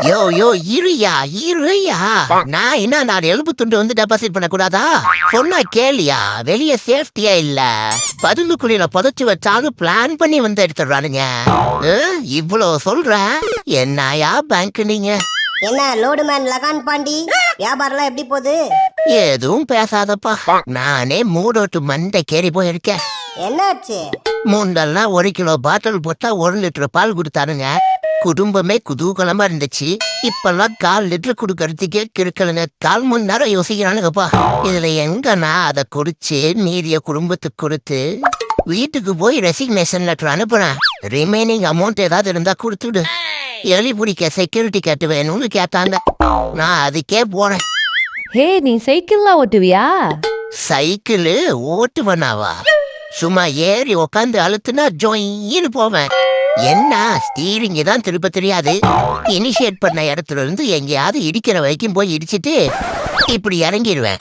யோ யோ இருயா இருயா. நான் என்ன நான் எலும்பு துண்டு வந்து டெபாசிட் பண்ண கூடாதா? சொன்னா கேளியா? வெளிய சேஃப்டியா இல்ல. பதுங்கு குழியில புதைச்சு வச்சாலும் பிளான் பண்ணி வந்து எடுத்துடுறானுங்க. இவ்வளோ சொல்ற என்னயா பேங்க் நீங்க? என்ன லோடு மேன் லகான் பாண்டி, வியாபாரம்லாம் எப்படி போகுது? எதுவும் பேசாதப்பா. நானே மூடோட்டு மண்டை கேறி போயிருக்கேன். என்னாச்சு? முண்டெல்லாம் 1 கிலோ பாட்டில் போட்டா 1 லிட்டர் பால் கொடுத்தானுங்க. குடும்பமே குதூகலமா இருந்துச்சு. இப்பெல்லாம் 1/4 லிட்டர் குடுக்கறதுக்கே கிருக்கலுங்க. 1/4 மணி நேரம் யோசிக்கிறானுங்கப்பா. இதுல எங்க நான் அதை குடிச்சு மீதிய குடும்பத்துக்கு கொடுத்து வீட்டுக்கு போய் ரெசிக்னேஷன் லெட்டர் அனுப்புறேன். ரிமைனிங் அமௌண்ட் ஏதாவது இருந்தா கொடுத்துடு. எலி பிடிக்க செக்யூரிட்டி கேட்டு வேணும்னு கேட்டாங்க. நான் அதுக்கே போறேன். ஹே, நீ சைக்கிள்லாம் ஓட்டுவியா? சைக்கிளு ஓட்டுவனாவா? சும்மா ஏறி உக்காந்து அழுத்துனா ஜொயின்னு போவேன். என்ன ஸ்டீரிங் தான் திருப்ப தெரியாது. இனிஷியேட் பண்ண இடத்துல இருந்து எங்கேயாவது இடிக்கிற வரைக்கும் போய் இடிச்சிட்டு இப்படி இறங்கிடுவேன்.